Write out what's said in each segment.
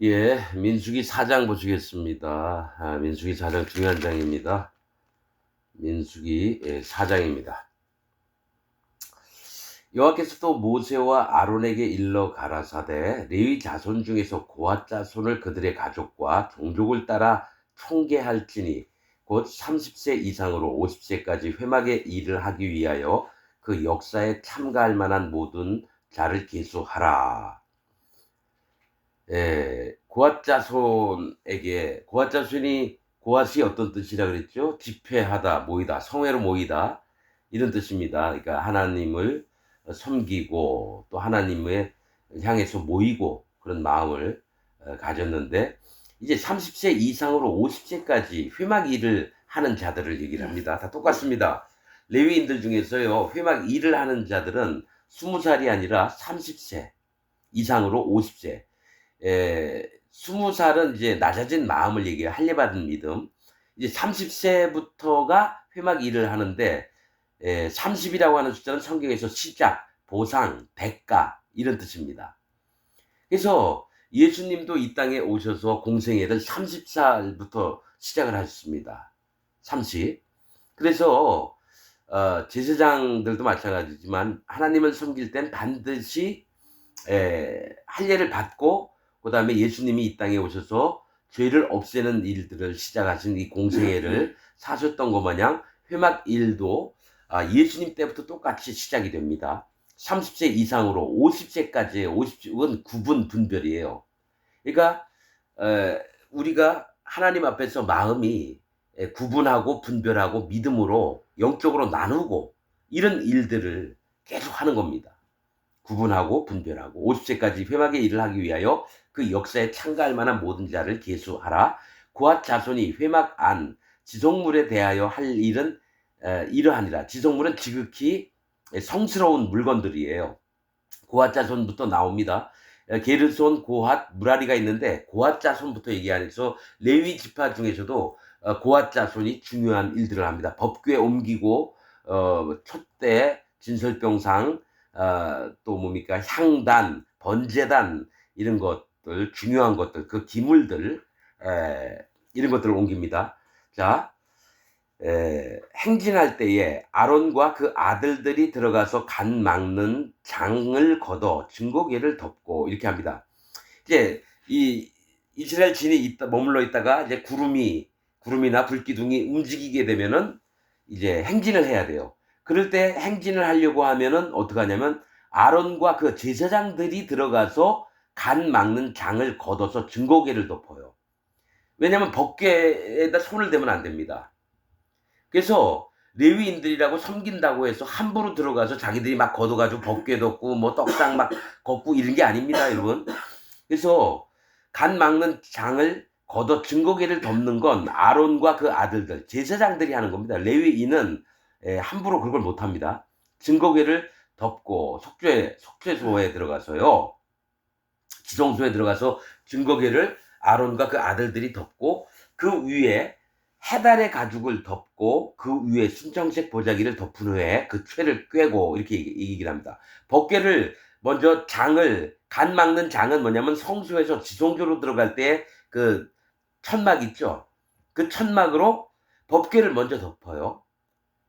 예, 민수기 4장 보시겠습니다. 민수기 4장 중요한 장입니다. 민수기 4장입니다. 여호와께서 또 모세와 아론에게 일러 가라사대 레위 자손 중에서 고핫 자손을 그들의 가족과 종족을 따라 총계할지니 곧 30세 이상으로 50세까지 회막의 일을 하기 위하여 그 역사에 참가할 만한 모든 자를 계수하라. 고핫 자손에게 고핫 자손이 고핫이 어떤 뜻이라 그랬죠? 집회하다, 모이다, 성회로 모이다 이런 뜻입니다. 그러니까 하나님을 섬기고 또 하나님을 향해서 모이고 그런 마음을 가졌는데 이제 30세 이상으로 50세까지 회막 일을 하는 자들을 얘기를 합니다. 다 똑같습니다. 레위인들 중에서요 회막 일을 하는 자들은 20살이 아니라 30세 이상으로 50세 20살은 이제 낮아진 마음을 얘기해 할례받은 믿음. 이제 30세부터가 회막 일을 하는데 30이라고 하는 숫자는 성경에서 시작, 보상, 대가 이런 뜻입니다. 그래서 예수님도 이 땅에 오셔서 공생애를 30살부터 시작을 하셨습니다. 30. 그래서 제사장들도 마찬가지지만 하나님을 섬길 땐 반드시 할례를 받고 그 다음에 예수님이 이 땅에 오셔서 죄를 없애는 일들을 시작하신 이 공생애를 사셨던 것 마냥 회막 일도 예수님 때부터 똑같이 시작이 됩니다. 30세 이상으로 50세까지의 50은 구분 분별이에요. 그러니까 우리가 하나님 앞에서 마음이 구분하고 분별하고 믿음으로 영적으로 나누고 이런 일들을 계속 하는 겁니다. 구분하고 분별하고 50세까지 회막의 일을 하기 위하여 그 역사에 참가할 만한 모든 자를 계수하라. 고핫 자손이 회막 안 지성물에 대하여 할 일은 이러하니라. 지성물은 지극히 성스러운 물건들이에요. 고핫 자손부터 나옵니다. 게르손, 고핫, 무라리가 있는데 고핫 자손부터 얘기하면서 레위 지파 중에서도 고핫 자손이 중요한 일들을 합니다. 법궤 옮기고 촛대, 진설병상, 또 뭡니까 향단, 번제단 이런 것들 중요한 것들 그 기물들 이런 것들을 옮깁니다. 자, 행진할 때에 아론과 그 아들들이 들어가서 간 막는 장을 걷어 증거궤를 덮고 이렇게 합니다. 이제 이 이스라엘 진이 머물러 있다가 이제 구름이나 불기둥이 움직이게 되면은 이제 행진을 해야 돼요. 그럴 때 행진을 하려고 하면은 어떻게 하냐면 아론과 그 제사장들이 들어가서 간 막는 장을 걷어서 증거궤를 덮어요. 왜냐하면 법궤에다 손을 대면 안 됩니다. 그래서 레위인들이라고 섬긴다고 해서 함부로 들어가서 자기들이 막 걷어가지고 법궤 덮고 뭐 떡상 막 걷고 이런 게 아닙니다, 여러분. 그래서 간 막는 장을 걷어 증거궤를 덮는 건 아론과 그 아들들 제사장들이 하는 겁니다. 레위인은 함부로 그걸 못합니다. 증거궤를 덮고 속죄소에 들어가서요. 지성소에 들어가서 증거궤를 아론과 그 아들들이 덮고 그 위에 해달의 가죽을 덮고 그 위에 순정색 보자기를 덮은 후에 그 최를 꿰고 이렇게 얘기를 합니다. 법궤를 먼저 간 막는 장은 뭐냐면 성소에서 지성소로 들어갈 때 그 천막 있죠. 그 천막으로 법궤를 먼저 덮어요.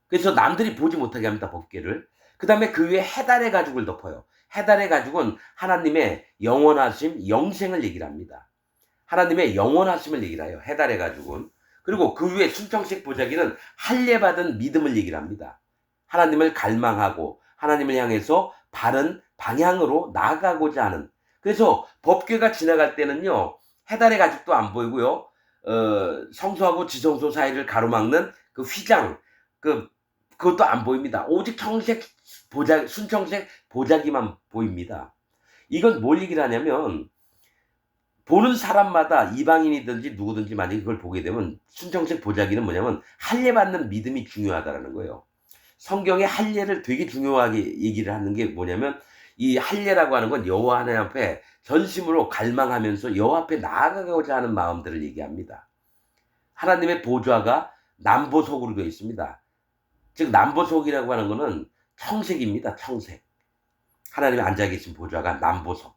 그래서 남들이 보지 못하게 합니다. 법궤를. 그 다음에 그 위에 해달의 가죽을 덮어요. 해달의 가죽은 하나님의 영원하심, 영생을 얘기를 합니다. 하나님의 영원하심을 얘기를 해요. 해달의 가죽은. 그리고 그 위에 순정식 보자기는 할례받은 믿음을 얘기를 합니다. 하나님을 갈망하고 하나님을 향해서 바른 방향으로 나아가고자 하는. 그래서 법궤가 지나갈 때는요. 해달의 가죽도 안 보이고요. 성소하고 지성소 사이를 가로막는 그 휘장, 그것도 안 보입니다. 오직 순청색 보자기만 보입니다. 이건 뭘 얘기를 하냐면 보는 사람마다 이방인이든지 누구든지 만약에 그걸 보게 되면 순정색 보자기는 뭐냐면 할례받는 믿음이 중요하다라는 거예요. 성경에 할례를 되게 중요하게 얘기를 하는 게 뭐냐면 이 할례라고 하는 건 여호와 하나님 앞에 전심으로 갈망하면서 여호와 앞에 나아가고자 하는 마음들을 얘기합니다. 하나님의 보좌가 남보석으로 되어 있습니다. 즉 남보석이라고 하는 것은 청색입니다. 청색. 하나님이 앉아 계신 보좌가 남보석.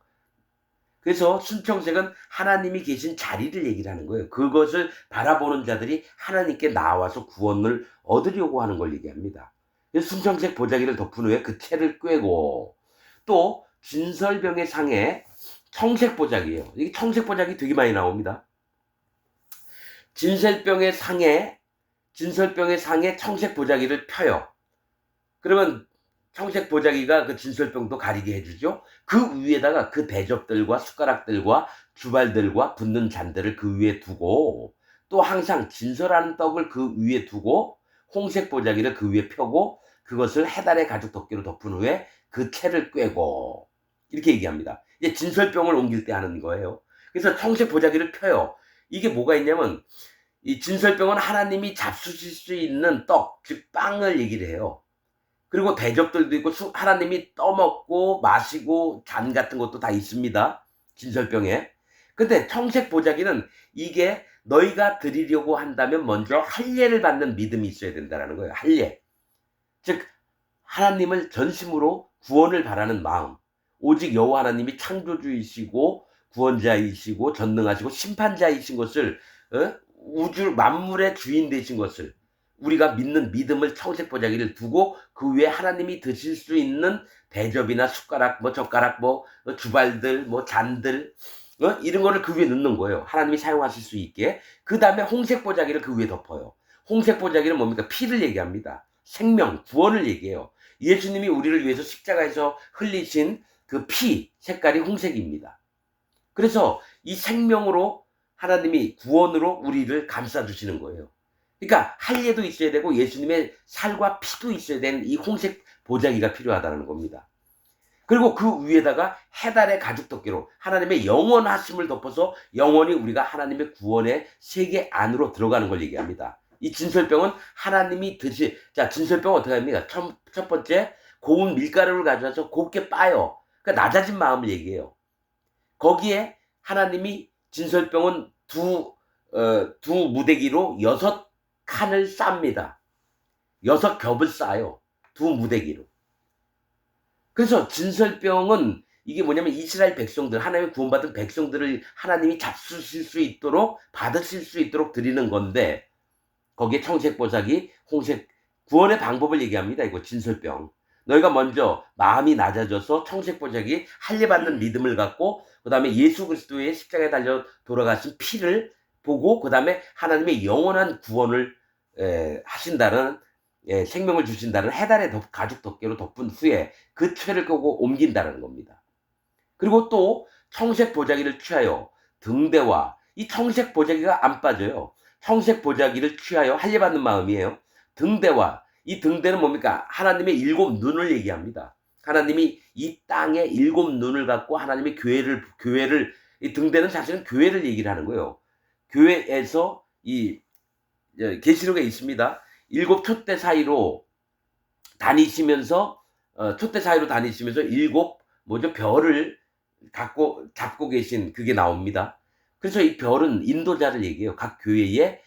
그래서 순청색은 하나님이 계신 자리를 얘기를 하는 거예요. 그것을 바라보는 자들이 하나님께 나와서 구원을 얻으려고 하는 걸 얘기합니다. 순청색 보자기를 덮은 후에 그 채를 꿰고, 또 진설병의 상에 청색 보자기예요. 이게 청색 보자기 되게 많이 나옵니다. 진설병의 상에 청색 보자기를 펴요. 그러면 청색 보자기가 그 진설병도 가리게 해주죠. 그 위에다가 그 대접들과 숟가락들과 주발들과 붓는 잔들을 그 위에 두고, 또 항상 진설하는 떡을 그 위에 두고 홍색 보자기를 그 위에 펴고 그것을 해달의 가죽 덮개로 덮은 후에 그 채를 꿰고, 이렇게 얘기합니다. 이제 진설병을 옮길 때 하는 거예요. 그래서 청색 보자기를 펴요. 이게 뭐가 있냐면, 이 진설병은 하나님이 잡수실 수 있는 떡, 즉 빵을 얘기를 해요. 그리고 대접들도 있고 하나님이 떠먹고 마시고 잔 같은 것도 다 있습니다. 진설병에. 근데 청색 보자기는 이게 너희가 드리려고 한다면 먼저 할례를 받는 믿음이 있어야 된다는 거예요. 할례. 즉 하나님을 전심으로 구원을 바라는 마음. 오직 여호와 하나님이 창조주이시고 구원자이시고 전능하시고 심판자이신 것을, 우주 만물의 주인 되신 것을 우리가 믿는 믿음을 청색 보자기를 두고 그 위에 하나님이 드실 수 있는 대접이나 숟가락, 젓가락, 주발들, 잔들, 이런 거를 그 위에 넣는 거예요. 하나님이 사용하실 수 있게. 그 다음에 홍색 보자기를 그 위에 덮어요. 홍색 보자기는 뭡니까? 피를 얘기합니다. 생명, 구원을 얘기해요. 예수님이 우리를 위해서 십자가에서 흘리신 그 피 색깔이 홍색입니다. 그래서 이 생명으로 하나님이 구원으로 우리를 감싸주시는 거예요. 그러니까 할례도 있어야 되고 예수님의 살과 피도 있어야 되는 이 홍색 보자기가 필요하다는 겁니다. 그리고 그 위에다가 해달의 가죽 덮개로 하나님의 영원하심을 덮어서 영원히 우리가 하나님의 구원의 세계 안으로 들어가는 걸 얘기합니다. 이 진설병은 하나님이 진설병은 어떻게 합니까? 첫 번째, 고운 밀가루를 가져와서 곱게 빻아요. 그러니까 낮아진 마음을 얘기해요. 거기에 하나님이 진설병은 두 무대기로 6칸을 쌉니다. 6겹을 싸요. 두 무대기로. 그래서 진설병은 이게 뭐냐면 이스라엘 백성들, 하나님의 구원받은 백성들을 하나님이 잡수실 수 있도록, 받으실 수 있도록 드리는 건데, 거기에 청색 보자기, 홍색, 구원의 방법을 얘기합니다. 이거 진설병. 너희가 먼저 마음이 낮아져서 청색 보자기, 할례 받는 믿음을 갖고, 그 다음에 예수 그리스도의 십자가에 달려 돌아가신 피를 보고, 그 다음에 하나님의 영원한 구원을 하신다는, 생명을 주신다는 해달의 가죽 덮개로 덮은 후에 그 채를 끄고 옮긴다는 겁니다. 그리고 또 청색 보자기를 취하여 등대와, 이 청색 보자기가 안 빠져요. 청색 보자기를 취하여 할례 받는 마음이에요. 등대와, 이 등대는 뭡니까? 하나님의 7 눈을 얘기합니다. 하나님이 이 땅에 7 눈을 갖고 하나님의 교회를, 이 등대는 사실은 교회를 얘기를 하는 거예요. 교회에서 이 계시록에 있습니다. 7 촛대 사이로 다니시면서 7 별을 잡고 계신 그게 나옵니다. 그래서 이 별은 인도자를 얘기해요. 각 교회의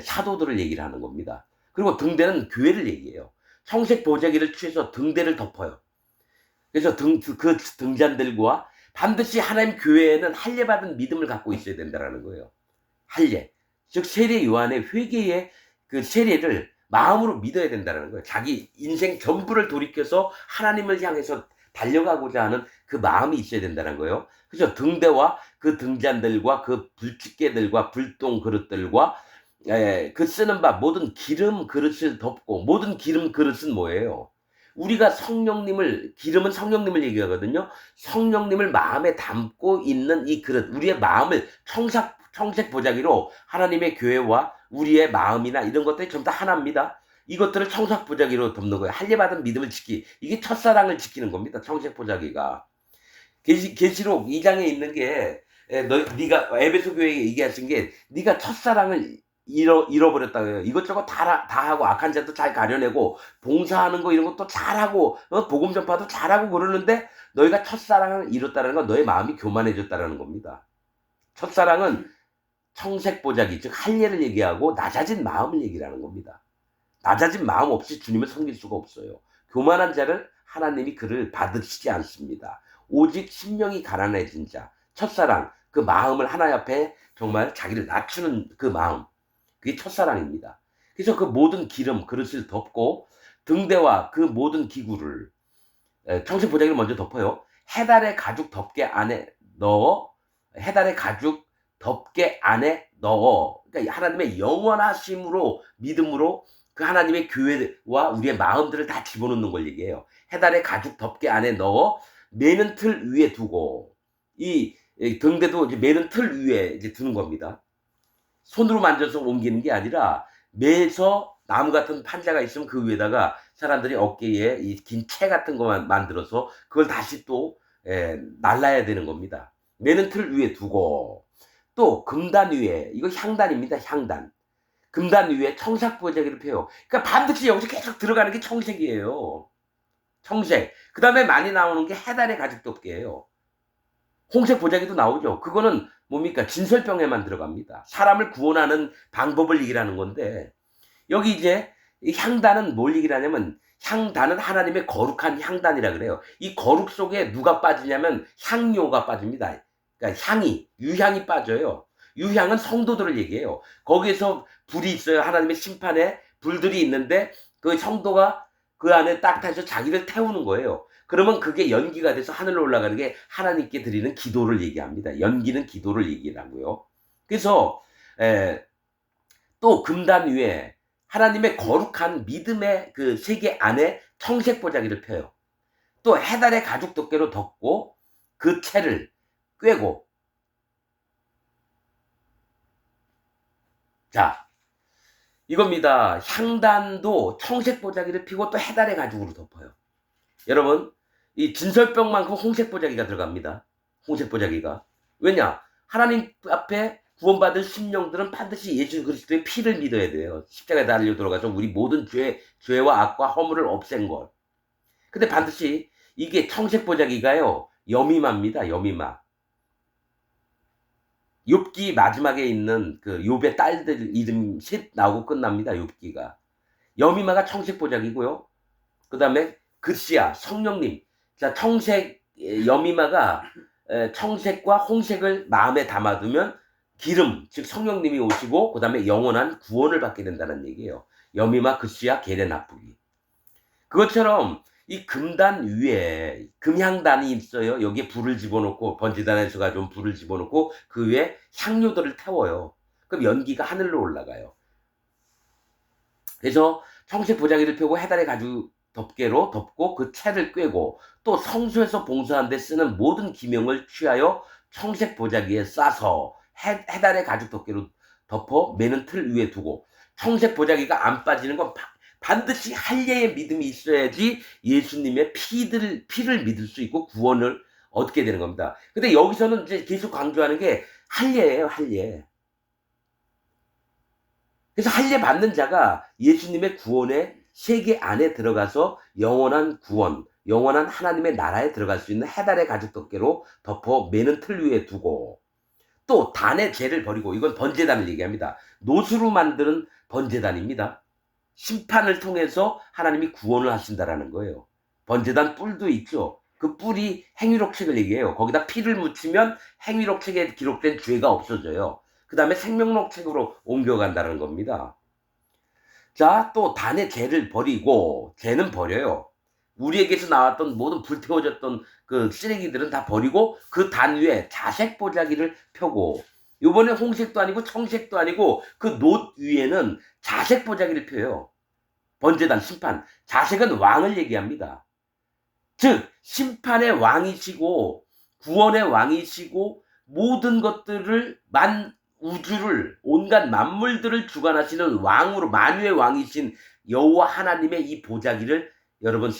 사도들을 얘기를 하는 겁니다. 그리고 등대는 교회를 얘기해요. 청색 보자기를 취해서 등대를 덮어요. 그래서 그 등잔들과 반드시 하나님 교회에는 할례 받은 믿음을 갖고 있어야 된다는 거예요. 할례, 즉 세례 요한의 회개의 그 세례를 마음으로 믿어야 된다는 거예요. 자기 인생 전부를 돌이켜서 하나님을 향해서 달려가고자 하는 그 마음이 있어야 된다는 거예요. 그래서 등대와 그 등잔들과 그 불집게들과 불똥 그릇들과 그 쓰는 바 모든 기름 그릇을 덮고, 모든 기름 그릇은 뭐예요? 우리가 기름은 성령님을 얘기하거든요. 성령님을 마음에 담고 있는 이 그릇, 우리의 마음을 청색 보자기로 하나님의 교회와 우리의 마음이나 이런 것들이 전부 다 하나입니다. 이것들을 청색 보자기로 덮는 거예요. 할례 받은 믿음을 이게 첫사랑을 지키는 겁니다. 청색 보자기가. 계시록 2장에 있는 게, 네가 에베소 교회에 얘기하신 게, 네가 첫사랑을 잃어버렸다고요. 이것저것 다 하고 악한 자도 잘 가려내고 봉사하는 거 이런 것도 잘하고 복음 전파도 잘하고 그러는데 너희가 첫사랑을 잃었다는 건 너의 마음이 교만해졌다는 겁니다. 첫사랑은 청색 보자기, 즉 할례를 얘기하고 낮아진 마음을 얘기하는 겁니다. 낮아진 마음 없이 주님을 섬길 수가 없어요. 교만한 자를 하나님이 그를 받으시지 않습니다. 오직 심령이 가난해진 자, 첫사랑, 그 마음을 하나님 앞에 정말 자기를 낮추는 그 마음, 그게 첫사랑입니다. 그래서 그 모든 기름, 그릇을 덮고 등대와 그 모든 기구를 청색 보자기를 먼저 덮어요. 해달의 가죽 덮개 안에 넣어, 해달의 가죽 덮개 안에 넣어. 그러니까 하나님의 영원하심으로, 믿음으로 그 하나님의 교회와 우리의 마음들을 다 집어넣는 걸 얘기해요. 해달의 가죽 덮개 안에 넣어 매는 틀 위에 두고, 이 등대도 이제 매는 틀 위에 이제 두는 겁니다. 손으로 만져서 옮기는 게 아니라 매서 나무 같은 판자가 있으면 그 위에다가 사람들이 어깨에 이 긴 채 같은 거만 만들어서 그걸 다시 또 날라야 되는 겁니다. 매는 틀 위에 두고, 또 금단 위에, 이거 향단입니다. 향단. 금단 위에 청색 보자기를 펴요. 그러니까 반드시 여기서 계속 들어가는 게 청색이에요. 청색. 그 다음에 많이 나오는 게 해달의 가죽 덮개예요. 홍색 보자기도 나오죠. 그거는 뭡니까? 진설병에만 들어갑니다. 사람을 구원하는 방법을 얘기하는 건데, 여기 이제 이 향단은 뭘 얘기하냐면, 향단은 하나님의 거룩한 향단이라 그래요. 이 거룩 속에 누가 빠지냐면 향료가 빠집니다. 그러니까 향이, 유향이 빠져요. 유향은 성도들을 얘기해요. 거기에서 불이 있어요. 하나님의 심판에 불들이 있는데 그 성도가 그 안에 딱 타서 자기를 태우는 거예요. 그러면 그게 연기가 돼서 하늘로 올라가는 게 하나님께 드리는 기도를 얘기합니다. 연기는 기도를 얘기하고요. 그래서 또 금단 위에 하나님의 거룩한 믿음의 그 세계 안에 청색 보자기를 펴요. 또 해달의 가죽 덮개로 덮고 그 채를 꿰고, 자, 이겁니다. 향단도 청색 보자기를 피고 또 해달의 가죽으로 덮어요. 여러분, 이 진설병만큼 홍색 보자기가 들어갑니다. 홍색 보자기가. 왜냐? 하나님 앞에 구원받은 심령들은 반드시 예수 그리스도의 피를 믿어야 돼요. 십자가에 달려 들어가서 우리 모든 죄와 악과 허물을 없앤 것. 근데 반드시 이게 청색 보자기가요, 여미마입니다. 여미마. 욥기 마지막에 있는 그 욥의 딸들 이름 셋 나오고 끝납니다. 욥기가. 여미마가 청색 보자기고요. 그 다음에 그시야, 성령님. 자, 청색, 여미마가 청색과 홍색을 마음에 담아두면 기름, 즉 성령님이 오시고 그 다음에 영원한 구원을 받게 된다는 얘기예요. 여미마, 그시야, 게레 나쁘기. 그것처럼 이 금단 위에 금향단이 있어요. 여기에 불을 집어넣고, 번제단에서 가져온 불을 집어넣고 그 위에 향료들을 태워요. 그럼 연기가 하늘로 올라가요. 그래서 청색 보자기를 펴고 해달의 가죽 덮개로 덮고 그 채를 꿰고, 또 성소에서 봉사하는 데 쓰는 모든 기명을 취하여 청색 보자기에 싸서 해달의 가죽 덮개로 덮어 매는 틀 위에 두고, 청색 보자기가 안 빠지는 건 반드시 할례의 믿음이 있어야지 예수님의 피를 믿을 수 있고 구원을 얻게 되는 겁니다. 근데 여기서는 이제 계속 강조하는 게 할례예요, 할례. 그래서 할례 받는 자가 예수님의 구원의 세계 안에 들어가서 영원한 구원, 영원한 하나님의 나라에 들어갈 수 있는 해달의 가죽 덮개로 덮어 매는 틀 위에 두고, 또 단의 죄를 버리고, 이건 번제단을 얘기합니다. 노수로 만드는 번제단입니다. 심판을 통해서 하나님이 구원을 하신다라는 거예요. 번제단 뿔도 있죠. 그 뿔이 행위록책을 얘기해요. 거기다 피를 묻히면 행위록책에 기록된 죄가 없어져요. 그 다음에 생명록책으로 옮겨간다는 겁니다. 자, 또 단의 죄를 버리고, 죄는 버려요. 우리에게서 나왔던 모든 불태워졌던 그 쓰레기들은 다 버리고 그 단 위에 자색 보자기를 펴고, 요번에 홍색도 아니고 청색도 아니고 그 놋 위에는 자색 보자기를 펴요. 번제단 심판. 자색은 왕을 얘기합니다. 즉 심판의 왕이시고 구원의 왕이시고 모든 것들을 우주를, 온갖 만물들을 주관하시는 왕으로, 만유의 왕이신 여호와 하나님의 이 보자기를 여러분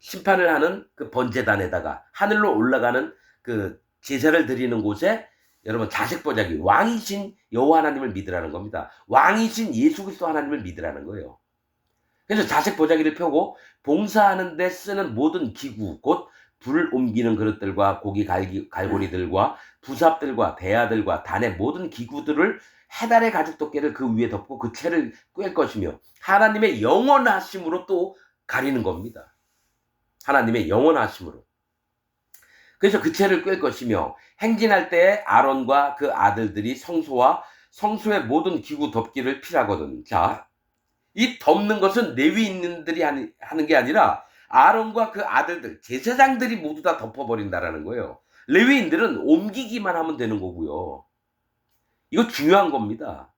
심판을 하는 그 번제단에다가 하늘로 올라가는 그 제사를 드리는 곳에 여러분 자색 보자기, 왕이신 여호와 하나님을 믿으라는 겁니다. 왕이신 예수 그리스도 하나님을 믿으라는 거예요. 그래서 자색 보자기를 펴고 봉사하는 데 쓰는 모든 기구, 곧 불을 옮기는 그릇들과 고기 갈고리들과 부삽들과 대야들과 단의 모든 기구들을 해달의 가죽 덮개를 그 위에 덮고 그 채를 꿰 것이며 하나님의 영원하심으로 또 가리는 겁니다. 하나님의 영원하심으로. 그래서 그 채를 꿰 것이며 행진할 때에 아론과 그 아들들이 성소와 성소의 모든 기구 덮기를 필하거든. 자, 이 덮는 것은 레위인들이 하는 게 아니라 아론과 그 아들들, 제사장들이 모두 다 덮어버린다라는 거예요. 레위인들은 옮기기만 하면 되는 거고요. 이거 중요한 겁니다.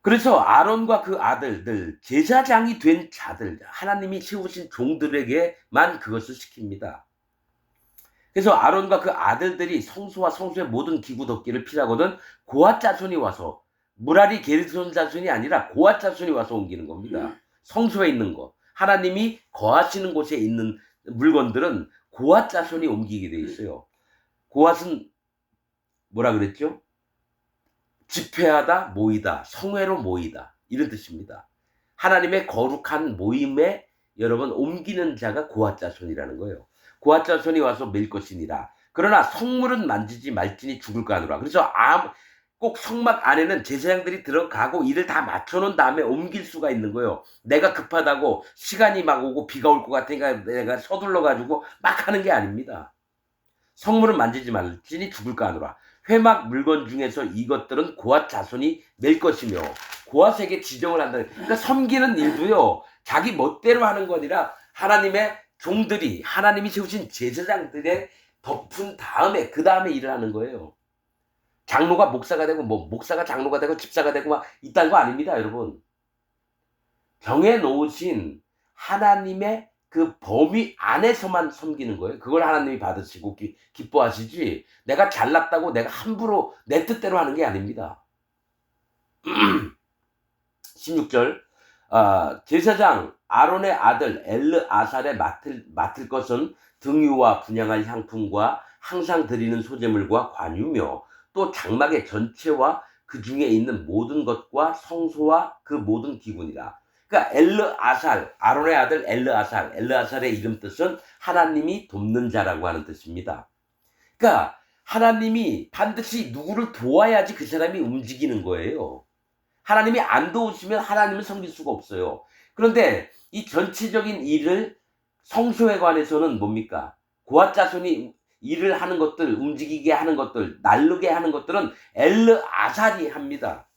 그래서 아론과 그 아들들, 제사장이 된 자들, 하나님이 세우신 종들에게만 그것을 시킵니다. 그래서 아론과 그 아들들이 성소와 성소의 모든 기구 덮기를 필하거든 고앗 자손이 와서, 무라리 게르손 자손이 아니라 고앗 자손이 와서 옮기는 겁니다. 성소에 있는 거, 하나님이 거하시는 곳에 있는 물건들은 고앗 자손이 옮기게 돼 있어요. 고앗은 뭐라 그랬죠? 집회하다, 모이다, 성회로 모이다, 이런 뜻입니다. 하나님의 거룩한 모임에 여러분 옮기는 자가 고앗 자손이라는 거예요. 고앗 자손이 와서 밀 것이니라. 그러나 성물은 만지지 말지니 죽을까 하노라. 그래서 꼭 성막 안에는 제사장들이 들어가고 일을 다 맞춰놓은 다음에 옮길 수가 있는 거예요. 내가 급하다고 시간이 막 오고 비가 올 것 같으니까 내가 서둘러가지고 막 하는 게 아닙니다. 성물은 만지지 말지니 죽을까 하노라. 회막 물건 중에서 이것들은 고앗 자손이 낼 것이며 고앗에게 지정을 한다. 그러니까 섬기는 일도요, 자기 멋대로 하는 거 아니라 하나님의 종들이, 하나님이 세우신 제사장들의 덮은 다음에 그 다음에 일을 하는 거예요. 장로가 목사가 되고 목사가 장로가 되고 집사가 되고 막 이딴 거 아닙니다, 여러분. 정해 놓으신 하나님의 그 범위 안에서만 섬기는 거예요. 그걸 하나님이 받으시고 기뻐하시지, 내가 잘났다고 내가 함부로 내 뜻대로 하는 게 아닙니다. 16절, 제사장 아론의 아들 엘르아살에 맡을 것은 등유와 분향할 향품과 항상 드리는 소제물과 관유며 또 장막의 전체와 그 중에 있는 모든 것과 성소와 그 모든 기구니라. 그러니까 엘르아살, 아론의 아들 엘르아살의 이름 뜻은 하나님이 돕는 자라고 하는 뜻입니다. 그러니까 하나님이 반드시 누구를 도와야지 그 사람이 움직이는 거예요. 하나님이 안 도우시면 하나님을 섬길 수가 없어요. 그런데 이 전체적인 일을 성소에 관해서는 뭡니까? 고앗 자손이 일을 하는 것들, 움직이게 하는 것들, 날르게 하는 것들은 엘르아살이 합니다.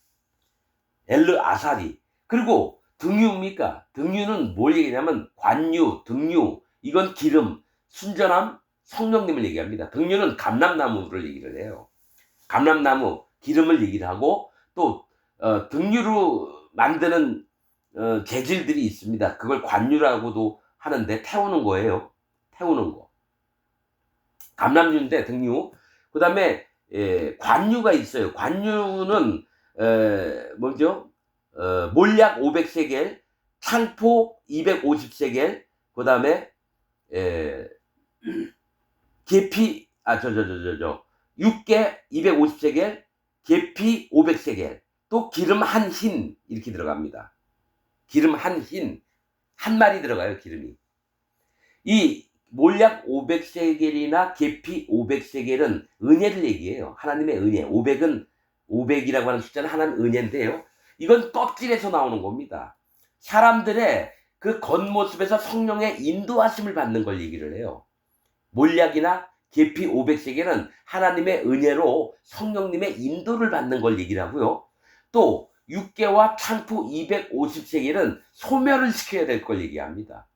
엘르아살이. 그리고 등유입니까? 등유는 뭘 얘기냐면 관유, 등유, 이건 기름, 순전함, 성령님을 얘기합니다. 등유는 감람나무를 얘기를 해요. 감람나무, 기름을 얘기를 하고, 또 등유로 만드는 재질들이 있습니다. 그걸 관유라고도 하는데 태우는 거예요. 태우는 거. 감람유인데 등유. 그 다음에 관유가 있어요. 관유는 뭐죠? 몰약 500세겔, 창포 250세겔, 그 다음에 계피 육개 250세겔, 계피 500세겔, 또 기름 한 흰 이렇게 들어갑니다. 기름 한 흰, 한 마리 들어가요, 기름이. 이 몰약 500세겔이나 계피 500세겔은 은혜를 얘기해요. 하나님의 은혜. 500이라고 하는 숫자는 하나님 은혜인데요. 이건 껍질에서 나오는 겁니다. 사람들의 그 겉모습에서 성령의 인도하심을 받는 걸 얘기를 해요. 몰약이나 계피 500세겔은 하나님의 은혜로 성령님의 인도를 받는 걸 얘기를 하고요. 또 육개와 창포 250세겔은 소멸을 시켜야 될 걸 얘기합니다.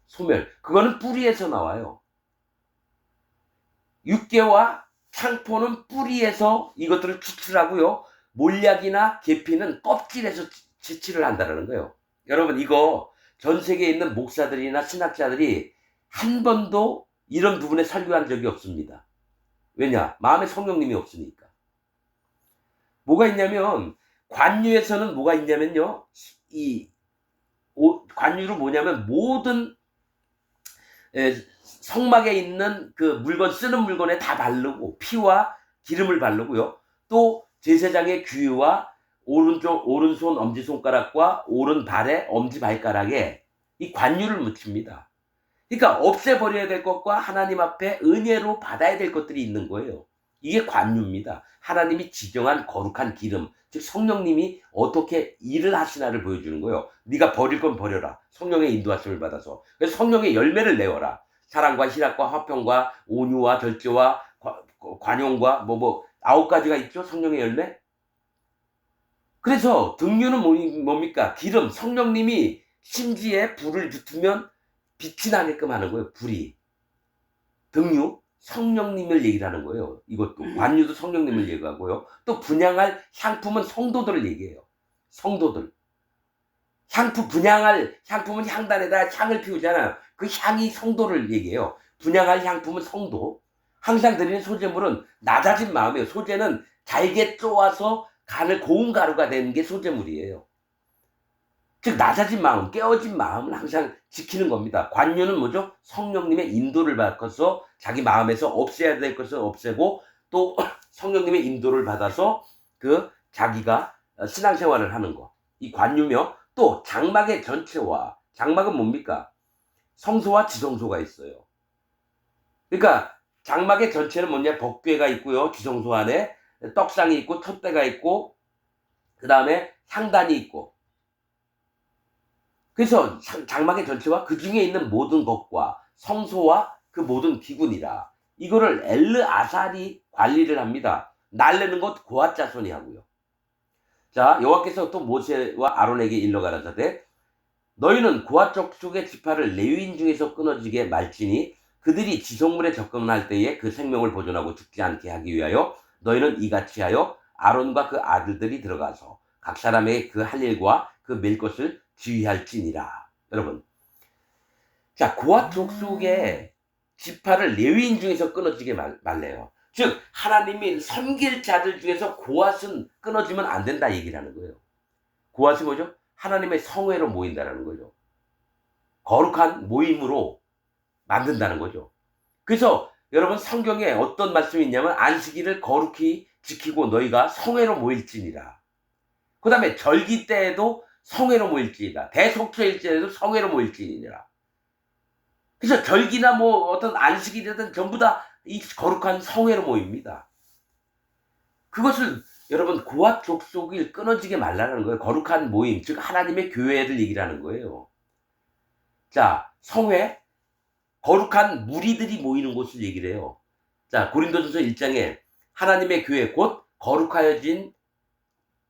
소멸. 그거는 뿌리에서 나와요. 육개와 창포는 뿌리에서 이것들을 추출하고요. 몰약이나 계피는 껍질에서 채취를 한다는 거예요. 여러분, 이거 전 세계에 있는 목사들이나 신학자들이 한 번도 이런 부분에 설교한 적이 없습니다. 왜냐? 마음에 성령님이 없으니까. 뭐가 있냐면, 관유에서는 뭐가 있냐면요. 관유로 뭐냐면 모든 성막에 있는 그 물건, 쓰는 물건에 다 바르고 피와 기름을 바르고요. 또 제사장의 귀와 오른손 엄지손가락과 오른발의 엄지발가락에 이 관유를 묻힙니다. 그러니까 없애버려야 될 것과 하나님 앞에 은혜로 받아야 될 것들이 있는 거예요. 이게 관유입니다. 하나님이 지정한 거룩한 기름, 즉 성령님이 어떻게 일을 하시나를 보여주는 거예요. 네가 버릴 건 버려라. 성령의 인도하심을 받아서. 그래서 성령의 열매를 내어라. 사랑과 희락과 화평과 온유와 절제와 관용과 9가지가 있죠. 성령의 열매. 그래서 등류는 뭡니까? 기름, 성령님이 심지에 불을 붙으면 빛이 나게끔 하는 거예요. 불이. 등류, 성령님을 얘기를 하는 거예요. 이것도. 관유도 성령님을 얘기하고요. 또 분향할 향품은 성도들을 얘기해요. 성도들. 분향할 향품은 향단에다 향을 피우잖아요. 그 향이 성도를 얘기해요. 분향할 향품은 성도. 항상 드리는 소제물은 낮아진 마음이에요. 소제는 잘게 쪼아서 간을 고운 가루가 되는 게 소제물이에요. 즉 낮아진 마음, 깨어진 마음을 항상 지키는 겁니다. 관유는 뭐죠? 성령님의 인도를 받아서 자기 마음에서 없애야 될 것을 없애고 또 성령님의 인도를 받아서 자기가 신앙생활을 하는 거. 이 관유며 또 장막의 전체와, 장막은 뭡니까? 성소와 지성소가 있어요. 그러니까 장막의 전체는 뭐냐? 법궤가 있고요. 지성소 안에 떡상이 있고 촛대가 있고 그 다음에 향단이 있고, 그래서 장막의 전체와 그 중에 있는 모든 것과 성소와 그 모든 기구니라. 이거를 엘르아살이 관리를 합니다. 날르는 것 고앗 자손이 하고요. 자, 여호와께서 또 모세와 아론에게 일러 가라사대 너희는 고앗 족속의 지파를 레위인 중에서 끊어지게 말지니 그들이 지성물에 접근할 때에 그 생명을 보존하고 죽지 않게 하기 위하여 너희는 이같이 하여 아론과 그 아들들이 들어가서 각 사람의 그 할 일과 그 맬 것을 지휘할지니라. 여러분, 자, 고앗 족속의 지파를 레위인 중에서 끊어지게 말래요. 즉 하나님이 섬길 자들 중에서 고앗은 끊어지면 안 된다 얘기를 하는 거예요. 고앗이 뭐죠? 하나님의 성회로 모인다는 거죠. 거룩한 모임으로 만든다는 거죠. 그래서 여러분 성경에 어떤 말씀이 있냐면 안식일을 거룩히 지키고 너희가 성회로 모일지니라. 그 다음에 절기 때에도 성회로 모일지니라. 대속죄일 때에도 성회로 모일지니라. 그래서 절기나 어떤 안식일이든 전부 다 이 거룩한 성회로 모입니다. 그것을 여러분 고앗 족속을 끊어지게 말라는 거예요. 거룩한 모임, 즉 하나님의 교회를 얘기를 하는 거예요. 자, 성회, 거룩한 무리들이 모이는 곳을 얘기를 해요. 자, 고린도전서 1장에 하나님의 교회 곧 거룩하여진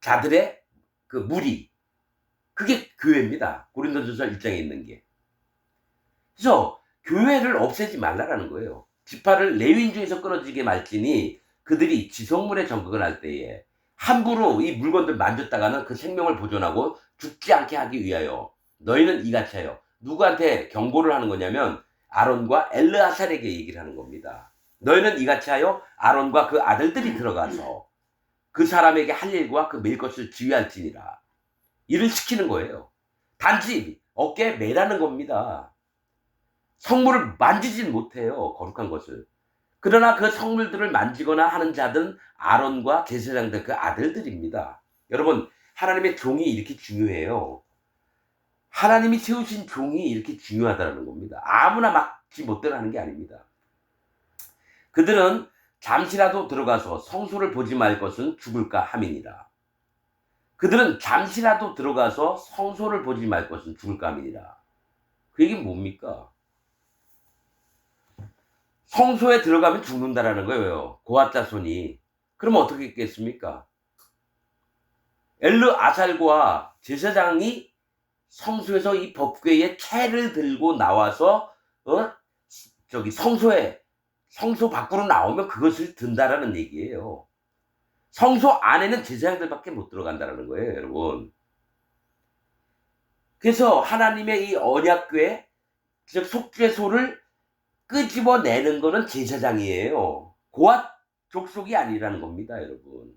자들의 그 무리, 그게 교회입니다. 고린도전서 1장에 있는 게. 그래서 교회를 없애지 말라라는 거예요. 지파를 레위인 중에서 끊어지게 말지니 그들이 지성물에 전극을 할 때에 함부로 이 물건들 만졌다가는 그 생명을 보존하고 죽지 않게 하기 위하여 너희는 이같이 하여, 누구한테 경고를 하는 거냐면 아론과 엘르아살에게 얘기를 하는 겁니다. 너희는 이같이 하여 아론과 그 아들들이 들어가서 그 사람에게 할 일과 그 맬 것을 지휘할지니라. 일을 시키는 거예요. 단지 어깨에 매라는 겁니다. 성물을 만지진 못해요. 거룩한 것을. 그러나 그 성물들을 만지거나 하는 자들은 아론과 제사장들 그 아들들입니다. 여러분, 하나님의 종이 이렇게 중요해요. 하나님이 세우신 종이 이렇게 중요하다는 겁니다. 아무나 막지 못대로 하는 게 아닙니다. 그들은 잠시라도 들어가서 성소를 보지 말 것은 죽을까 함이니라. 그들은 잠시라도 들어가서 성소를 보지 말 것은 죽을까 함이니라. 그 얘기는 뭡니까? 성소에 들어가면 죽는다라는 거예요. 고앗 자손이. 그럼 어떻게 했겠습니까? 엘르아살과 제사장이 성소에서 이 법궤의 채를 들고 나와서 성소 밖으로 나오면 그것을 든다라는 얘기예요. 성소 안에는 제사장들밖에 못 들어간다라는 거예요, 여러분. 그래서 하나님의 이 언약궤, 즉 속죄 소를 끄집어내는 거는 제사장이에요. 고앗 족속이 아니라는 겁니다, 여러분.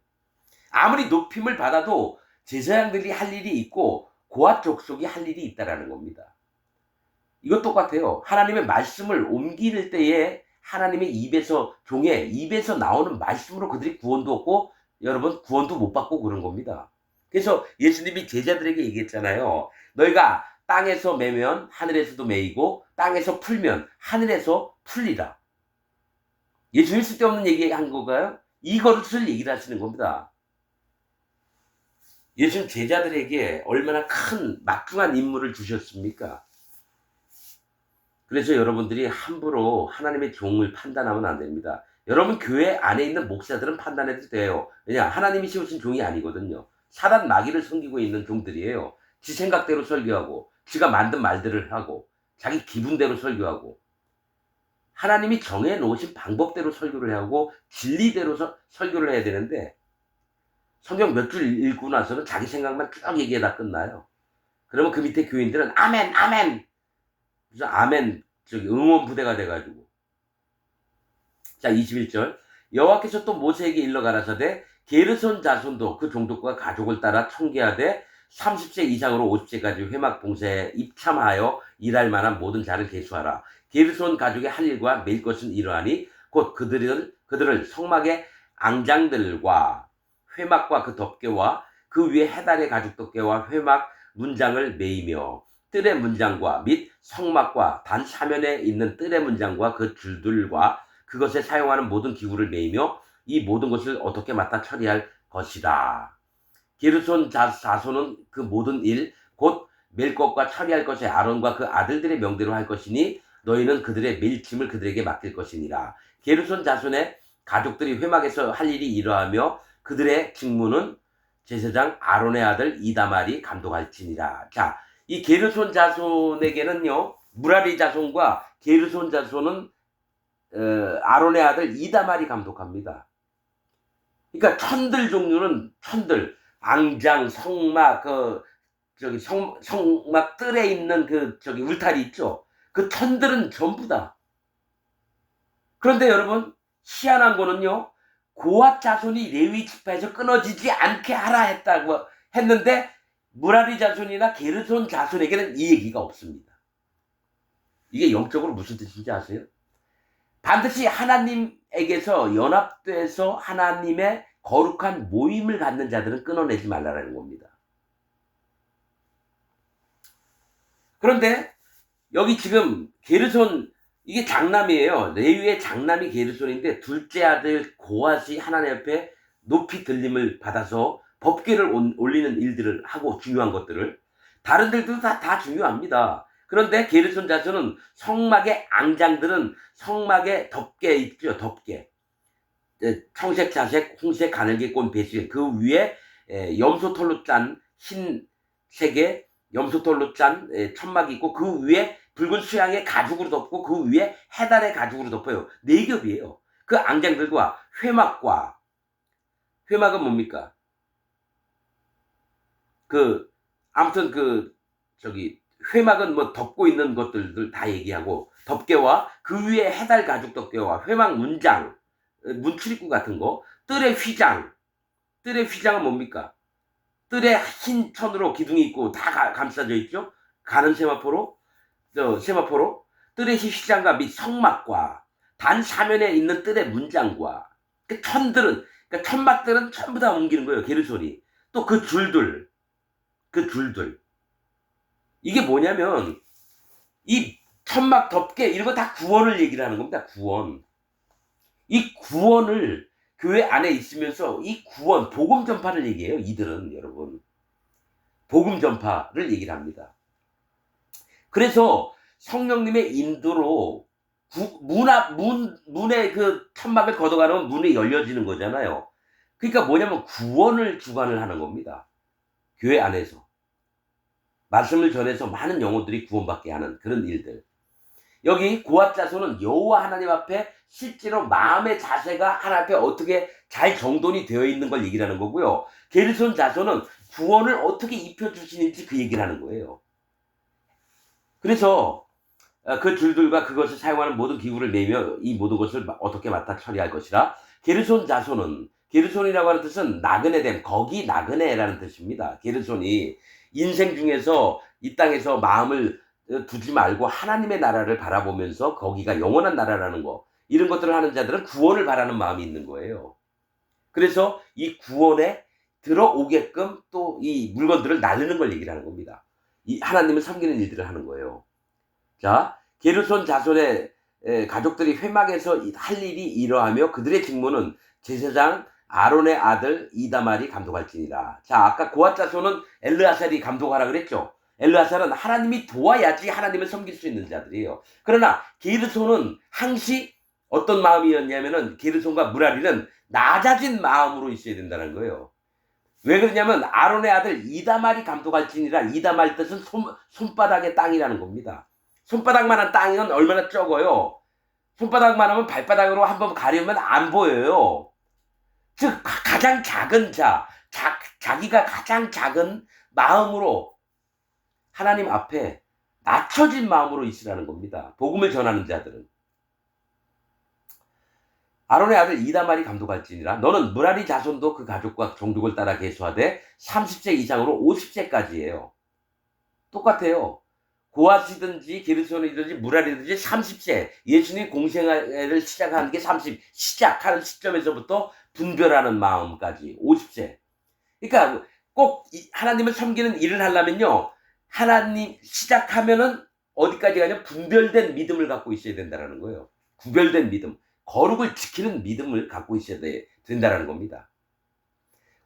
아무리 높임을 받아도 제사장들이 할 일이 있고 고앗 족속이 할 일이 있다라는 겁니다. 이것 똑같아요. 하나님의 말씀을 옮길 때에 하나님의 종의 입에서 나오는 말씀으로 그들이 구원도 얻고 여러분 구원도 못 받고 그런 겁니다. 그래서 예수님이 제자들에게 얘기했잖아요. 너희가 땅에서 매면 하늘에서도 매이고 땅에서 풀면 하늘에서 풀리라. 예수님 쓸데없는 얘기 한 건가요? 이것을 얘기를 하시는 겁니다. 예수님 제자들에게 얼마나 큰 막중한 임무를 주셨습니까? 그래서 여러분들이 함부로 하나님의 종을 판단하면 안 됩니다. 여러분 교회 안에 있는 목사들은 판단해도 돼요. 왜냐? 하나님이 세우신 종이 아니거든요. 사단 마귀를 섬기고 있는 종들이에요. 지 생각대로 설교하고 지가 만든 말들을 하고 자기 기분대로 설교하고 하나님이 정해 놓으신 방법대로 설교를 하고 진리대로 설교를 해야 되는데 성경 몇 줄 읽고 나서는 자기 생각만 쭉 얘기하다 끝나요. 그러면 그 밑에 교인들은 아멘 아멘 그래서 아멘 저기 응원 부대가 돼가지고 자 21절 여호와께서 또 모세에게 일러 가라사대 게르손 자손도 그 종족과 가족을 따라 청계하되 30세 이상으로 50세까지 회막 봉사에 입참하여 일할 만한 모든 자를 계수하라. 게르손 가족의 할 일과 매일 것은 이러하니 곧 그들을 성막의 앙장들과 회막과 그 덮개와 그 위에 해달의 가죽 덮개와 회막 문장을 매이며 뜰의 문장과 및 성막과 단 사면에 있는 뜰의 문장과 그 줄들과 그것에 사용하는 모든 기구를 매이며 이 모든 것을 어떻게 맡아 처리할 것이다. 게르손 자손은 그 모든 일 곧 맬 것과 처리할 것에 아론과 그 아들들의 명대로 할 것이니 너희는 그들의 멜침을 그들에게 맡길 것이니라. 게르손 자손의 가족들이 회막에서 할 일이 이러하며 그들의 직무는 제사장 아론의 아들 이다말이 감독할지니라. 자, 이 게르손 자손에게는요 무라리 자손과 게르손 자손은 아론의 아들 이다말이 감독합니다. 그러니까 천들 종류는 천들 앙장 성막 성막 뜰에 있는 울타리 있죠. 그 천들은 전부다. 그런데 여러분 희한한 거는요 고앗 자손이 레위 지파에서 끊어지지 않게 하라 했다고 했는데 무라리 자손이나 게르손 자손에게는 이 얘기가 없습니다. 이게 영적으로 무슨 뜻인지 아세요? 반드시 하나님에게서 연합돼서 하나님의 거룩한 모임을 갖는 자들은 끊어내지 말라는 겁니다. 그런데 여기 지금 게르손 이게 장남이에요. 레위의 장남이 게르손인데 둘째 아들 고앗이 하나님 앞에 높이 들림을 받아서 법궤를 올리는 일들을 하고 중요한 것들을 다른 들도 다 중요합니다. 그런데 게르손 자손은 성막의 앙장들은 성막의 덮개 있죠. 덮개 청색, 자색, 홍색, 가늘게 꼰 배실 그 위에 염소털로 짠 흰색의 염소털로 짠 천막이 있고 그 위에 붉은 수양의 가죽으로 덮고 그 위에 해달의 가죽으로 덮어요. 4겹이에요. 그 앙장들과 회막과 회막은 뭡니까? 아무튼 회막은 뭐 덮고 있는 것들을 다 얘기하고 덮개와 그 위에 해달 가죽 덮개와 회막 문장 문출입구 같은 거 뜰의 휘장은 뭡니까? 뜰에 흰 천으로 기둥이 있고 다 감싸져 있죠. 가는 세마포로 뜰의 휘장과 및 성막과 단 사면에 있는 뜰의 문장과 그 천들은 그러니까 천막들은 전부 다 옮기는 거예요. 게르손이 또 그 줄들 이게 뭐냐면 이 천막 덮개 이런 거 다 구원을 얘기를 하는 겁니다. 구원. 이 구원을 교회 안에 있으면서 이 구원 복음 전파를 얘기해요. 이들은 여러분 복음 전파를 얘기를 합니다. 그래서 성령님의 인도로 문의 그 천막을 걷어가는 문이 열려지는 거잖아요. 그러니까 뭐냐면 구원을 주관을 하는 겁니다. 교회 안에서 말씀을 전해서 많은 영혼들이 구원받게 하는 그런 일들. 여기 고앗 자손은 여호와 하나님 앞에 실제로 마음의 자세가 하나님 앞에 어떻게 잘 정돈이 되어 있는 걸 얘기를 하는 거고요. 게르손 자손은 구원을 어떻게 입혀주시는지 그 얘기를 하는 거예요. 그래서 그 줄들과 그것을 사용하는 모든 기구를 내며 이 모든 것을 어떻게 맡아 처리할 것이라. 게르손 자손은 게르손이라고 하는 뜻은 나그네 됨, 거기 나그네라는 뜻입니다. 게르손이 인생 중에서 이 땅에서 마음을 두지 말고 하나님의 나라를 바라보면서 거기가 영원한 나라라는 거 이런 것들을 하는 자들은 구원을 바라는 마음이 있는 거예요. 그래서 이 구원에 들어오게끔 또 이 물건들을 나르는 걸 얘기를 하는 겁니다. 이 하나님을 섬기는 일들을 하는 거예요. 자, 게르손 자손의 가족들이 회막에서 할 일이 이러하며 그들의 직무는 제사장 아론의 아들 이다말이 감독할지니라. 자, 아까 고앗 자손은 엘르아살이 감독하라 그랬죠. 엘르아살은 하나님이 도와야지 하나님을 섬길 수 있는 자들이에요. 그러나 게르손은 항시 어떤 마음이었냐면은 게르손과 무라리는 낮아진 마음으로 있어야 된다는 거예요. 왜 그러냐면 아론의 아들 이다말이 감독할지니라. 이다말 뜻은 손바닥의 땅이라는 겁니다. 손바닥만한 땅은 얼마나 적어요. 손바닥만 하면 발바닥으로 한번 가려면 안 보여요. 즉 가장 작은 자기가 가장 작은 마음으로 하나님 앞에 낮춰진 마음으로 있으라는 겁니다. 복음을 전하는 자들은. 아론의 아들 이다말이 감독할지니라. 너는 무라리 자손도 그 가족과 종족을 따라 계수하되 30세 이상으로 50세까지예요. 똑같아요. 고앗이든지 게르손이든지 무라리든지 30세, 예수님이 공생애를 시작하는 게 시작하는 시점에서부터 분별하는 마음까지 50세. 그러니까 꼭 하나님을 섬기는 일을 하려면요, 하나님 시작하면은 어디까지 가냐, 분별된 믿음을 갖고 있어야 된다는 거예요. 구별된 믿음, 거룩을 지키는 믿음을 갖고 있어야 된다는 겁니다.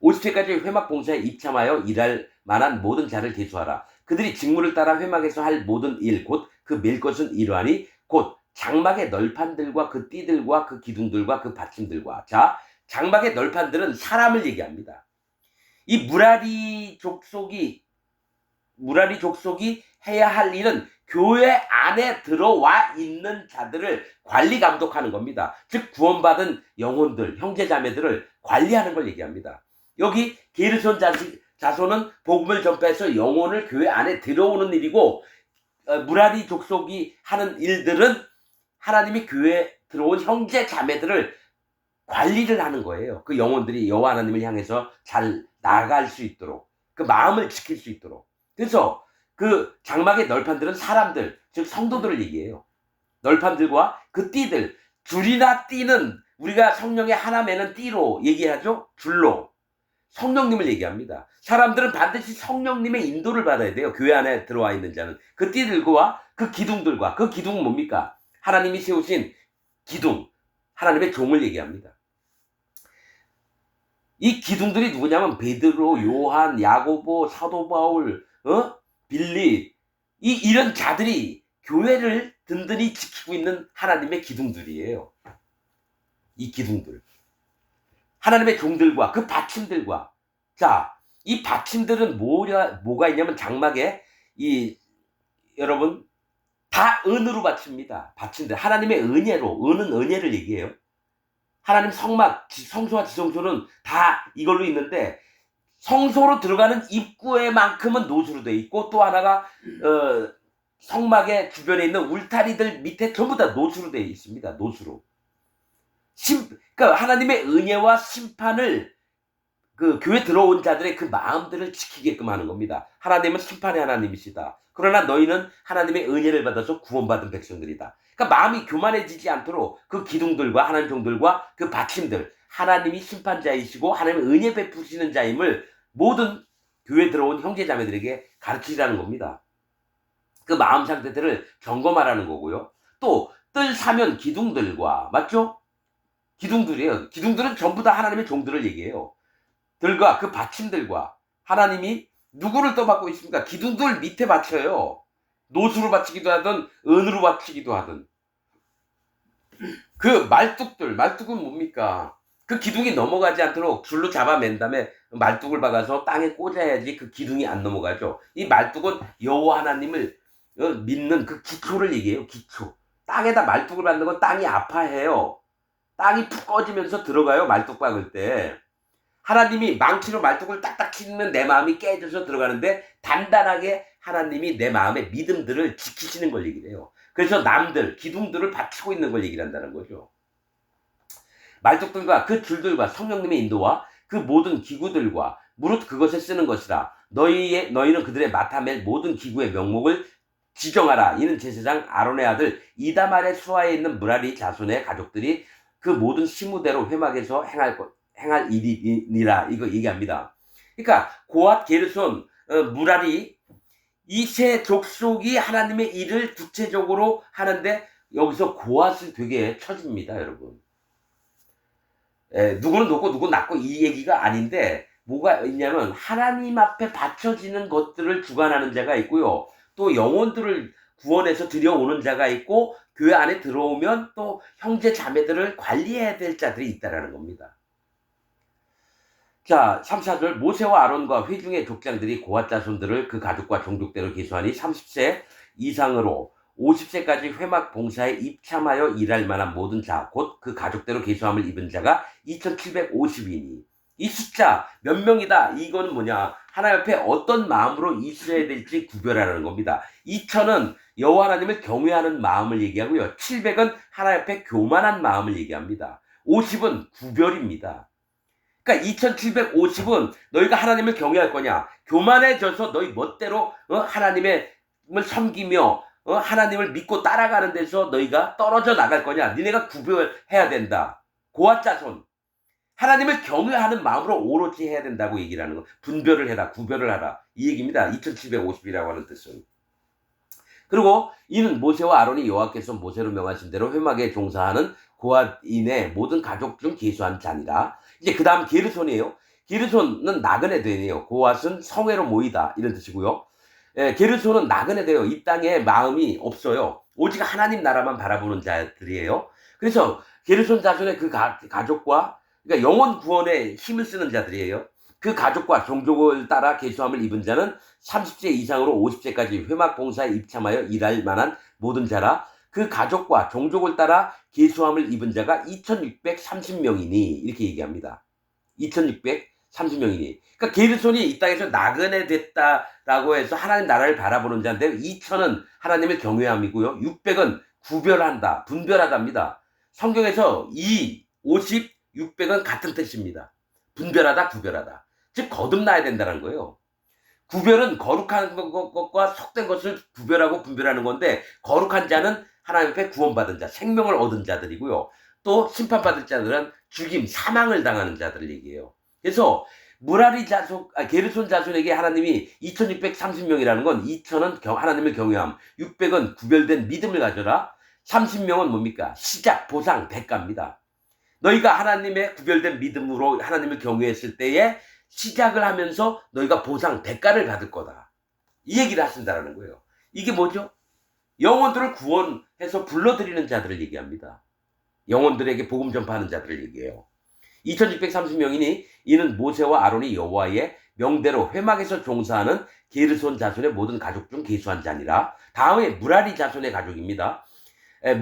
50세까지 회막 봉사에 입참하여 일할 만한 모든 자를 계수하라. 그들이 직무를 따라 회막에서 할 모든 일, 곧 그 맬 것은 이러하니 곧 장막의 널판들과 그 띠들과 그 기둥들과 그 받침들과. 자, 장막의 널판들은 사람을 얘기합니다. 이 무라리 족속이 해야 할 일은 교회 안에 들어와 있는 자들을 관리 감독하는 겁니다. 즉 구원받은 영혼들, 형제자매들을 관리하는 걸 얘기합니다. 여기 게르손 자손은 복음을 전파해서 영혼을 교회 안에 들어오는 일이고, 무라리 족속이 하는 일들은 하나님이 교회에 들어온 형제자매들을 관리를 하는 거예요. 그 영혼들이 여호와 하나님을 향해서 잘 나아갈 수 있도록, 그 마음을 지킬 수 있도록. 그래서 그 장막의 널판들은 사람들, 즉 성도들을 얘기해요. 널판들과 그 띠들, 줄이나 띠는 우리가 성령의 하나 매는 띠로 얘기하죠. 줄로 성령님을 얘기합니다. 사람들은 반드시 성령님의 인도를 받아야 돼요. 교회 안에 들어와 있는 자는. 그 띠들과 그 기둥들과, 그 기둥은 뭡니까? 하나님이 세우신 기둥, 하나님의 종을 얘기합니다. 이 기둥들이 누구냐면 베드로, 요한, 야고보, 사도 바울, 빌립, 이런 자들이 교회를 든든히 지키고 있는 하나님의 기둥들이에요. 이 기둥들, 하나님의 종들과 그 받침들과. 자, 이 받침들은 뭐가 있냐면 장막에 여러분 다 은으로 받칩니다. 받침들, 하나님의 은혜로, 은은 은혜를 얘기해요. 하나님 성소와 지성소는 다 이걸로 있는데, 성소로 들어가는 입구에만큼은 노수로 돼 있고, 또 하나가 성막의 주변에 있는 울타리들 밑에 전부 다 노수로 돼 있습니다. 노수로. 그러니까 하나님의 은혜와 심판을 그 교회 들어온 자들의 그 마음들을 지키게끔 하는 겁니다. 하나님은 심판의 하나님이시다. 그러나 너희는 하나님의 은혜를 받아서 구원받은 백성들이다. 그러니까 마음이 교만해지지 않도록 그 기둥들과 하나님 종들과 그 받침들, 하나님이 심판자이시고 하나님의 은혜 베푸시는 자임을 모든 교회 들어온 형제자매들에게 가르치라는 겁니다. 그 마음 상태들을 점검하라는 거고요. 또 뜰 사면 기둥들과, 맞죠? 기둥들이에요. 기둥들은 전부 다 하나님의 종들을 얘기해요. 들과 그 받침들과. 하나님이 누구를 떠받고 있습니까? 기둥들 밑에 받쳐요. 노수로 받치기도 하든 은으로 받치기도 하든. 그 말뚝은 뭡니까? 그 기둥이 넘어가지 않도록 줄로 잡아맨 다음에 말뚝을 박아서 땅에 꽂아야지 그 기둥이 안 넘어가죠. 이 말뚝은 여호와 하나님을 믿는 그 기초를 얘기해요. 기초. 땅에다 말뚝을 박는 건 땅이 아파해요. 땅이 푹 꺼지면서 들어가요. 말뚝 박을 때. 하나님이 망치로 말뚝을 딱딱 치면 내 마음이 깨져서 들어가는데, 단단하게 하나님이 내 마음의 믿음들을 지키시는 걸 얘기를 해요. 그래서 기둥들을 받치고 있는 걸 얘기를 한다는 거죠. 말뚝들과 그 줄들과 성령님의 인도와 그 모든 기구들과 무릇 그것에 쓰는 것이라. 너희는 그들의 맡아맬 모든 기구의 명목을 지정하라. 이는 제사장 아론의 아들 이다말의 수하에 있는 무라리 자손의 가족들이 그 모든 시무대로 회막에서 행할 일이니라. 이거 얘기합니다. 그러니까 고앗, 게르손, 무라리, 이 세 족속이 하나님의 일을 구체적으로 하는데, 여기서 고앗을 되게 쳐집니다, 여러분. 누구는 높고 누구 낮고 이 얘기가 아닌데, 뭐가 있냐면 하나님 앞에 바쳐지는 것들을 주관하는 자가 있고요. 또 영혼들을 구원해서 들여오는 자가 있고 교회 안에 들어오면 또 형제 자매들을 관리해야 될 자들이 있다라는 겁니다. 자, 3, 4절 모세와 아론과 회중의 족장들이 고앗 자손들을 그 가족과 종족대로 계수하니 30세 이상으로 50세까지 회막 봉사에 입참하여 일할 만한 모든 자, 곧 그 가족대로 계수함을 입은 자가 2750이니 이 숫자 몇 명이다. 이거는 뭐냐? 하나님 앞에 어떤 마음으로 있어야 될지 구별하라는 겁니다. 2000은 여호와 하나님을 경외하는 마음을 얘기하고요. 700은 하나님 앞에 교만한 마음을 얘기합니다. 50은 구별입니다. 그러니까 2750은 너희가 하나님을 경외할 거냐? 교만해져서 너희 멋대로 하나님을 섬기며 하나님을 믿고 따라가는 데서 너희가 떨어져 나갈 거냐? 니네가 구별해야 된다. 고앗 자손. 하나님을 경외하는 마음으로 오롯이 해야 된다고 얘기를 하는 거. 분별을 해라. 구별을 하라. 이 얘기입니다. 2750이라고 하는 뜻은. 그리고 이는 모세와 아론이 여호와께서 모세로 명하신 대로 회막에 종사하는 고앗인의 모든 가족 중 계수한 자니라. 이제 그 다음 게르손이에요. 게르손은 나그네 되네요. 고앗은 성회로 모이다 이런 뜻이고요. 게르손은 나그네 돼요. 이 땅에 마음이 없어요. 오직 하나님 나라만 바라보는 자들이에요. 그래서 게르손 자손의 그 가족과 그러니까 영혼 구원에 힘을 쓰는 자들이에요. 그 가족과 종족을 따라 계수함을 입은 자는 30세 이상으로 50세까지 회막 봉사에 입참하여 일할 만한 모든 자라. 그 가족과 종족을 따라 계수함을 입은 자가 2630명이니 이렇게 얘기합니다. 2630명이니. 그러니까 게르손이 이 땅에서 나그네 됐다라고 해서 하나님 나라를 바라보는 자인데 2000은 하나님을 경외함이고요. 600은 구별한다, 분별하답니다. 성경에서 50, 600은 같은 뜻입니다. 분별하다, 구별하다. 즉 거듭나야 된다는 거예요. 구별은 거룩한 것과 속된 것을 구별하고 분별하는 건데 거룩한 자는 하나님 앞에 구원받은 자, 생명을 얻은 자들이고요. 또 심판받을 자들은 죽임, 사망을 당하는 자들을 얘기해요. 그래서 무라리 자손, 게르손 자손에게 하나님이 2630명이라는 건 2000은 하나님을 경외함, 600은 구별된 믿음을 가져라, 30명은 뭡니까? 시작, 보상, 대가입니다. 너희가 하나님의 구별된 믿음으로 하나님을 경외했을 때에 시작을 하면서 너희가 보상, 대가를 받을 거다. 이 얘기를 하신다는 거예요. 이게 뭐죠? 영혼들을 구원해서 불러들이는 자들을 얘기합니다. 영혼들에게 복음 전파하는 자들을 얘기해요. 2630명이니 이는 모세와 아론이 여호와의 명대로 회막에서 종사하는 게르손 자손의 모든 가족 중 계수한 자니라. 다음에 무라리 자손의 가족입니다.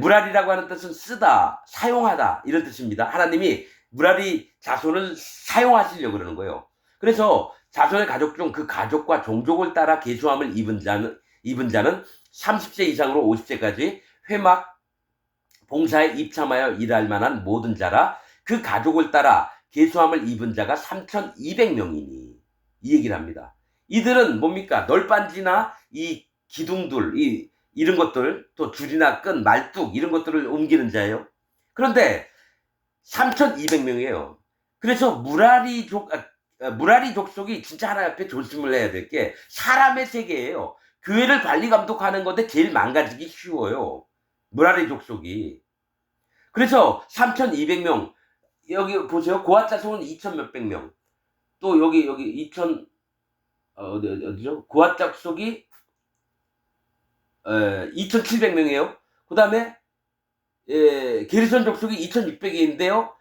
무라리라고 하는 뜻은 쓰다, 사용하다 이런 뜻입니다. 하나님이 무라리 자손을 사용하시려고 그러는 거예요. 그래서 자손의 가족 중 그 가족과 종족을 따라 계수함을 입은 자는 30세 이상으로 50세까지 회막 봉사에 입참하여 일할 만한 모든 자라. 그 가족을 따라 계수함을 입은 자가 3200명이니 이 얘기를 합니다. 이들은 뭡니까? 널빤지나 이 기둥들, 이런 것들, 또 줄이나 끈, 말뚝 이런 것들을 옮기는 자예요. 그런데 3200명이에요. 그래서 무라리 족속이 진짜 하나님 앞에 조심을 해야 될 게 사람의 세계예요. 교회를 관리 감독하는 건데 제일 망가지기 쉬워요. 무라리 족속이. 그래서 3200명, 여기 보세요. 고앗 자손은 2000 몇백 명. 또 여기 2000, 어디죠? 고앗 자손이 2700명이에요. 그 다음에 게르손 족속이 2600인데요.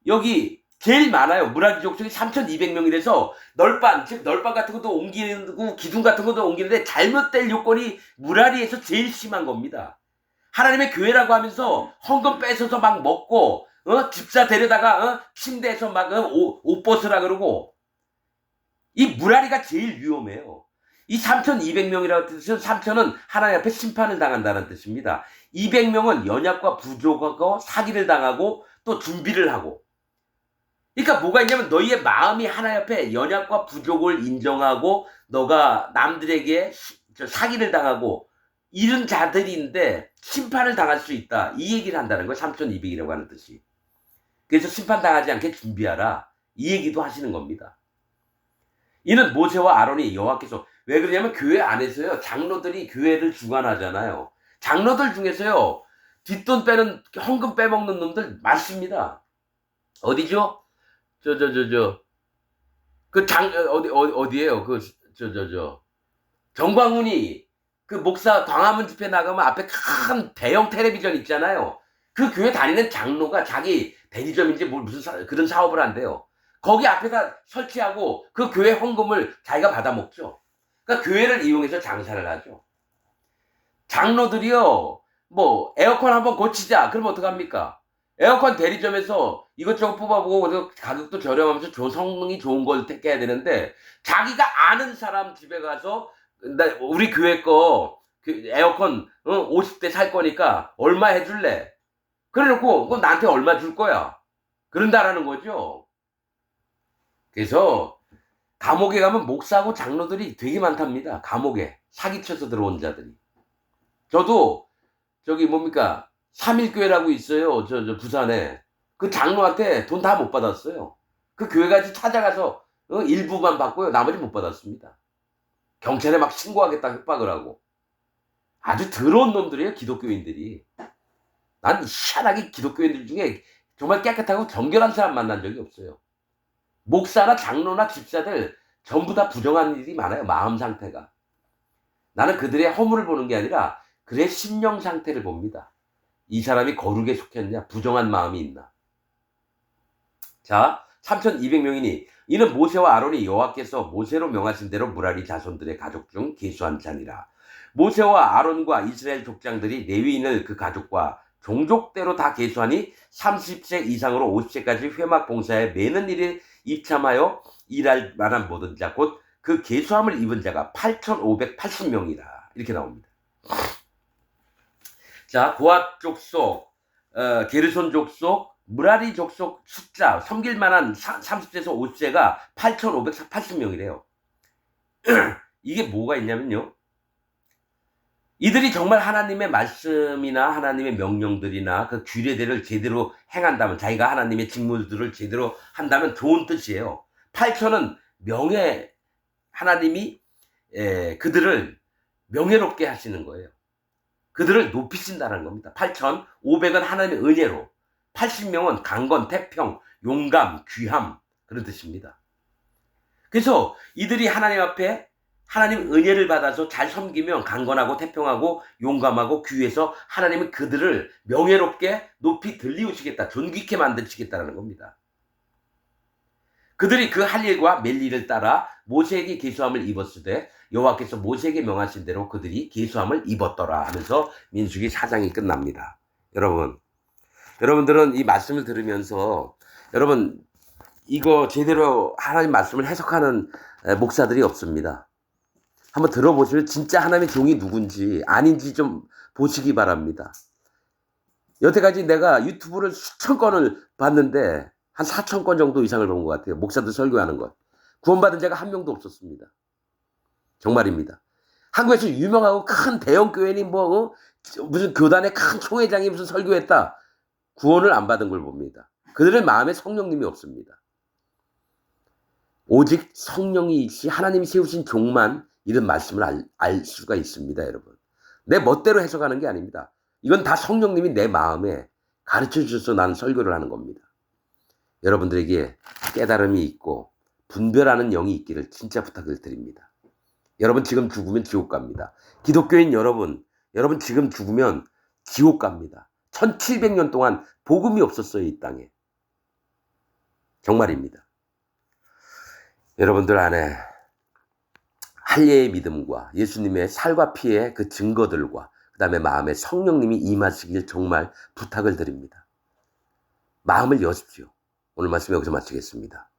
여기 제일 많아요. 무라리 족속이 3200명이라서 널빤 같은 것도 옮기고 기둥 같은 것도 옮기는데 잘못될 요건이 무라리에서 제일 심한 겁니다. 하나님의 교회라고 하면서 헌금 뺏어서 막 먹고 집사 데려다가 침대에서 막 옷 벗으라 그러고 이 무라리가 제일 위험해요. 이 3200명이라는 뜻은 3000은 하나님 앞에 심판을 당한다는 뜻입니다. 200명은 연약과 부족하고 사기를 당하고 또 준비를 하고. 그러니까 뭐가 있냐면 너희의 마음이 하나님 앞에 연약과 부족을 인정하고 너가 남들에게 사기를 당하고 이런 자들인데 심판을 당할 수 있다. 이 얘기를 한다는 거예요. 3200이라고 하는 뜻이. 그래서 심판당하지 않게 준비하라. 이 얘기도 하시는 겁니다. 이는 모세와 아론이 여호와께서 왜 그러냐면 교회 안에서요. 장로들이 교회를 주관하잖아요. 장로들 중에서요. 뒷돈 빼는 헌금 빼먹는 놈들 많습니다. 어디죠? 어디에요? 정광훈이 그 목사 광화문 집회 나가면 앞에 큰 대형 텔레비전 있잖아요. 그 교회 다니는 장로가 자기 대리점인지 무슨 그런 사업을 한대요. 거기 앞에다 설치하고 그 교회 헌금을 자기가 받아먹죠. 그러니까 교회를 이용해서 장사를 하죠. 장로들이요, 뭐 에어컨 한번 고치자 그러면 어떡합니까? 에어컨 대리점에서 이것저것 뽑아보고 그래서 가격도 저렴하면서 성능이 좋은 걸 택해야 되는데, 자기가 아는 사람 집에 가서 우리 교회 거 에어컨 50대 살 거니까 얼마 해줄래? 그래놓고 그럼 나한테 얼마 줄 거야? 그런다라는 거죠. 그래서 감옥에 가면 목사하고 장로들이 되게 많답니다. 감옥에 사기쳐서 들어온 자들이. 저도 저기 뭡니까 3일교회라고 있어요. 저 부산에. 그 장로한테 돈 다 못 받았어요. 그 교회까지 찾아가서 일부만 받고요. 나머지 못 받았습니다. 경찰에 막 신고하겠다 협박을 하고. 아주 더러운 놈들이에요. 기독교인들이. 난 희한하게 기독교인들 중에 정말 깨끗하고 정결한 사람 만난 적이 없어요. 목사나 장로나 집사들 전부 다 부정한 일이 많아요. 마음 상태가. 나는 그들의 허물을 보는 게 아니라 그의 심령 상태를 봅니다. 이 사람이 거룩에 속했냐, 부정한 마음이 있나. 자, 3,200명이니 이는 모세와 아론이 여호와께서 모세로 명하신 대로 무라리 자손들의 가족 중 계수한 자니라. 모세와 아론과 이스라엘 족장들이 레위인을 그 가족과 종족대로 다 계수하니 30세 이상으로 50세까지 회막 봉사에 매는 일에 입참하여 일할 만한 모든 자, 곧 그 계수함을 입은 자가 8,580명이라. 이렇게 나옵니다. 자, 고앗 족속, 게르손 족속, 무라리 족속 숫자, 섬길 만한 30세에서 50세가 8,580명이래요. 이게 뭐가 있냐면요. 이들이 정말 하나님의 말씀이나 하나님의 명령들이나 그 규례대를 제대로 행한다면, 자기가 하나님의 직무들을 제대로 한다면 좋은 뜻이에요. 8,000은 하나님이 그들을 명예롭게 하시는 거예요. 그들을 높이신다는 겁니다. 8,500은 하나님의 은혜로, 80명은 강건, 태평, 용감, 귀함, 그런 뜻입니다. 그래서 이들이 하나님 앞에 하나님 은혜를 받아서 잘 섬기면 강건하고 태평하고 용감하고 귀해서 하나님은 그들을 명예롭게 높이 들리우시겠다, 존귀케 만드시겠다는 겁니다. 그들이 그 할 일과 멜 일을 따라 모세에게 계수함을 입었으되 여호와께서 모세에게 명하신 대로 그들이 계수함을 입었더라 하면서 민수기 4장이 끝납니다. 여러분들은 이 말씀을 들으면서 여러분 이거 제대로 하나님 말씀을 해석하는 목사들이 없습니다. 한번 들어보시면 진짜 하나님의 종이 누군지 아닌지 좀 보시기 바랍니다. 여태까지 내가 유튜브를 수천 건을 봤는데 한 4,000건 정도 이상을 본 것 같아요. 목사들 설교하는 것. 구원받은 자가 한 명도 없었습니다. 정말입니다. 한국에서 유명하고 큰 대형 교회니 무슨 교단의 큰 총회장이 무슨 설교했다. 구원을 안 받은 걸 봅니다. 그들의 마음에 성령님이 없습니다. 오직 성령이시 하나님이 세우신 종만 이런 말씀을 알 수가 있습니다. 여러분. 내 멋대로 해석하는 게 아닙니다. 이건 다 성령님이 내 마음에 가르쳐 주셔서 나는 설교를 하는 겁니다. 여러분들에게 깨달음이 있고 분별하는 영이 있기를 진짜 부탁을 드립니다. 여러분 지금 죽으면 지옥 갑니다. 기독교인 여러분 지금 죽으면 지옥 갑니다. 1700년 동안 복음이 없었어요, 이 땅에. 정말입니다. 여러분들 안에 할례의 믿음과 예수님의 살과 피의 그 증거들과 그 다음에 마음에 성령님이 임하시길 정말 부탁을 드립니다. 마음을 여십시오. 오늘 말씀 여기서 마치겠습니다.